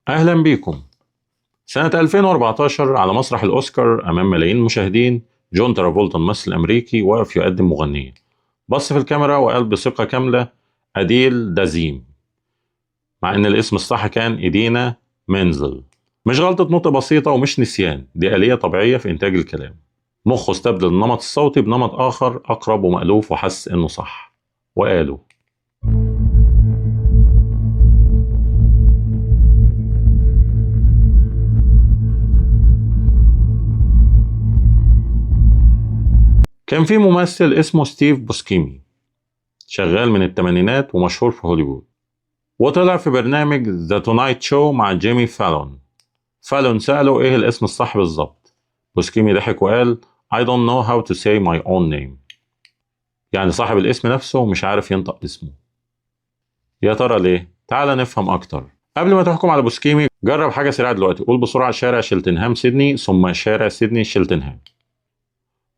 أهلا بيكم. سنة 2014 على مسرح الأوسكار أمام ملايين المشاهدين، جون ترافولتا الممثل الأمريكي وقف يقدم مغنية. بص في الكاميرا وقال بثقة كاملة: أديل دازيم، مع إن الاسم الصح كان إدينا مينزل. مش غلطة نطق بسيطة ومش نسيان، دي آلية طبيعية في إنتاج الكلام. مخه استبدل النمط الصوتي بنمط آخر أقرب ومألوف وحس إنه صح وقاله. كان في ممثل اسمه ستيف بوسكيمي، شغال من الثمانينات ومشهور في هوليوود، وطلع في برنامج ذا تونايت شو مع جيمي فالون. فالون سأله ايه الاسم الصح بالظبط. بوسكيمي ضحك وقال: I don't know how to say my own name. يعني صاحب الاسم نفسه مش عارف ينطق اسمه. يا ترى ليه؟ تعال نفهم اكتر. قبل ما تحكم على بوسكيمي جرب حاجة سريعة دلوقتي. قول بسرعة شارع شيلتنهام سيدني ثم شارع سيدني شيلتنهام.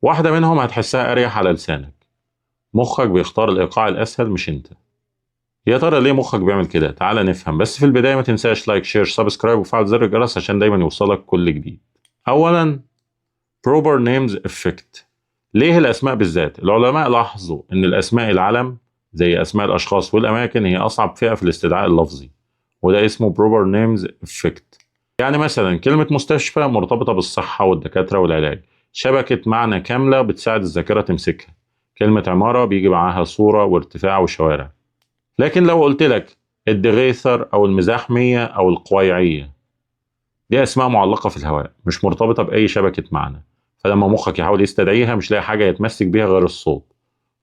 واحدة منهم هتحسها أريح على لسانك. مخك بيختار الإيقاع الأسهل مش أنت. يا ترى ليه مخك بيعمل كده؟ تعال نفهم. بس في البداية ما تنساش لايك شير سبسكرايب وفعل زر الجرس عشان دايما يوصلك كل جديد. أولا proper names effect. ليه الأسماء بالذات؟ العلماء لاحظوا إن الأسماء العلم زي أسماء الأشخاص والأماكن هي أصعب فئة في الاستدعاء اللفظي، وده اسمه proper names effect. يعني مثلا كلمة مستشفى مرتبطة بالصحة والدكاترة والعلاج، شبكة معنى كاملة بتساعد الذاكرة تمسكها. كلمة عمارة بيجي معاها صورة وارتفاع وشوارع. لكن لو قلت لك الدغيثر أو المزاحمية أو القويعية، دي أسماء معلقة في الهواء مش مرتبطة بأي شبكة معنى، فلما مخك يحاول يستدعيها مش لاقي حاجة يتمسك بيها غير الصوت.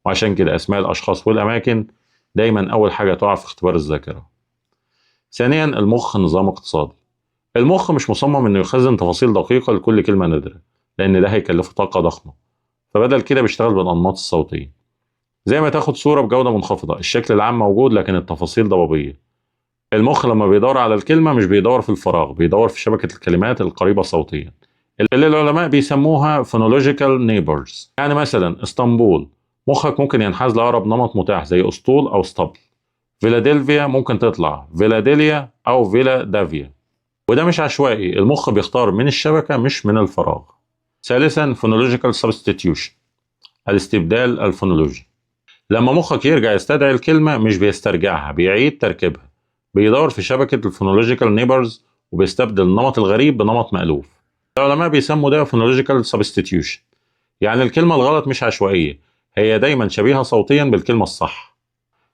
وعشان كده أسماء الأشخاص والأماكن دايما أول حاجة تقع في اختبار الذاكرة. ثانيا المخ نظام اقتصادي. المخ مش مصمم إنه يخزن تفاصيل دقيقة لكل كلمة نادرة، لأن ده هيكلفه طاقة ضخمة، فبدل كده بيشتغل بالأنماط الصوتية. زي ما تاخد صورة بجودة منخفضة، الشكل العام موجود لكن التفاصيل ضبابية. المخ لما بيدور على الكلمة مش بيدور في الفراغ، بيدور في شبكة الكلمات القريبة صوتيا، اللي العلماء بيسموها phonological neighbors. يعني مثلا اسطنبول، مخك ممكن ينحاز لأقرب نمط متاح زي أسطول أو اسطبل. فيلادلفيا ممكن تطلع فيلاديليا أو فيلا دافيا، وده مش عشوائي، المخ بيختار من الشبكة مش من الفراغ. ثالثا phonological substitution، الاستبدال الفونولوجي. لما مخك يرجع يستدعي الكلمة مش بيسترجعها، بيعيد تركيبها، بيدور في شبكة الفونولوجيكال نيبرز وبيستبدل النمط الغريب بنمط مألوف. العلماء بيسموا ده فونولوجيكال سبستيتيوشن. يعني الكلمة الغلط مش عشوائية، هي دايما شبيهة صوتيا بالكلمة الصح.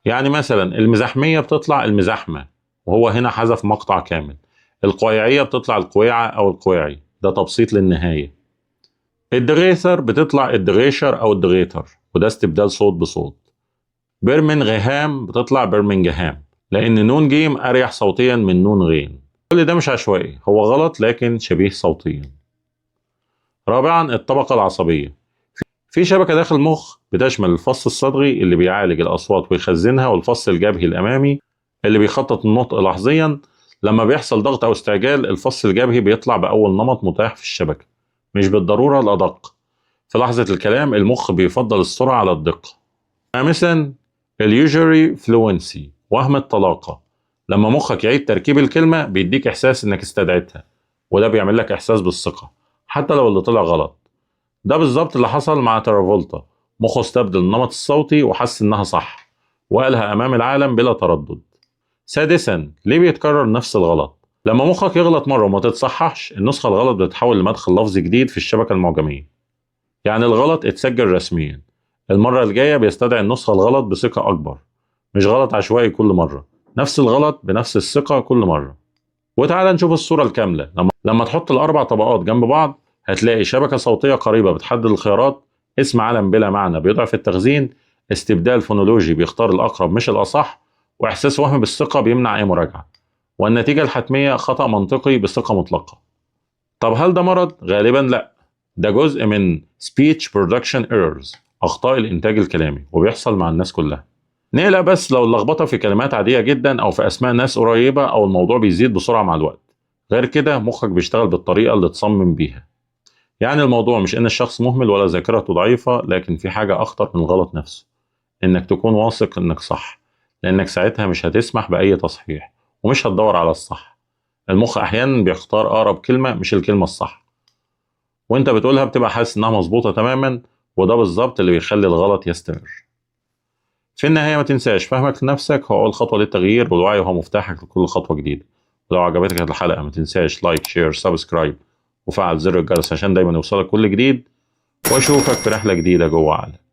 يعني مثلا المزاحمية بتطلع المزاحمة، وهو هنا حذف مقطع كامل. القويعية بتطلع القويعة أو القويعي، ده تبسيط للنهاية. الدغيثر بتطلع الدغيشر أو الدغيتر، وده استبدال صوت بصوت. برمنغهام بتطلع برمنجهام، لأن نون جيم أريح صوتيا من نون غين. كل ده مش عشوائي، هو غلط لكن شبيه صوتيا. رابعا الطبقة العصبية. في شبكة داخل المخ بتشمل الفص الصدغي اللي بيعالج الأصوات ويخزنها، والفص الجبهي الأمامي اللي بيخطط النطق لحظيا. لما بيحصل ضغط أو استعجال الفص الجبهي بيطلع بأول نمط متاح في الشبكة، مش بالضرورة الأدق. في لحظة الكلام المخ بيفضل السرعة على الدقة. خامسا اليوجري فلوينسي، وهم الطلاقة. لما مخك يعيد تركيب الكلمة بيديك إحساس إنك استدعيتها، وده بيعمل لك إحساس بالثقة حتى لو اللي طلع غلط. ده بالظبط اللي حصل مع ترافولتا، مخه استبدل النمط الصوتي وحس إنها صح وقالها أمام العالم بلا تردد. سادسا ليه بيتكرر نفس الغلط؟ لما مخك يغلط مرة وما تتصححش، النسخة الغلط بتتحول لمدخل لفظي جديد في الشبكة المعجمية. يعني الغلط اتسجل رسميا، المرة الجاية بيستدعي النسخة الغلط بثقة أكبر، مش غلط عشوائي كل مرة، نفس الغلط بنفس الثقة كل مرة. وتعالى نشوف الصورة الكاملة. لما تحط الأربع طبقات جنب بعض هتلاقي شبكة صوتية قريبة بتحدد الخيارات، اسم علم بلا معنى بيضعف التخزين، استبدال فونولوجي بيختار الأقرب مش الأصح، وإحساس وهم بالثقة بيمنع أي مراجعة، والنتيجة الحتمية خطأ منطقي بثقة مطلقة. طب هل ده مرض؟ غالبا لا، ده جزء من speech production errors، أخطاء الإنتاج الكلامي، وبيحصل مع الناس كلها. نقلق بس لو اللخبطة في كلمات عادية جدا أو في أسماء ناس قريبة أو الموضوع بيزيد بسرعة مع الوقت. غير كده مخك بيشتغل بالطريقة اللي تصمم بيها. يعني الموضوع مش إن الشخص مهمل ولا ذاكرته ضعيفة، لكن في حاجة أخطر من الغلط نفسه، إنك تكون واثق إنك صح، لأنك ساعتها مش هتسمح بأي تصحيح ومش هتدور على الصح. المخ أحيانا بيختار أقرب كلمة مش الكلمة الصح، وانت بتقولها بتبقى حاسس انها مظبوطة تماما، وده بالظبط اللي بيخلي الغلط يستمر. في النهاية ما تنساش فهمك لنفسك هو أول خطوة للتغيير، والوعي هو مفتاحك لكل خطوة جديدة. ولو عجبتك الحلقة ما تنساش لايك شير سبسكرايب وفعل زر الجرس عشان دايما يوصلك كل جديد، واشوفك في رحلة جديدة جوه عقلك.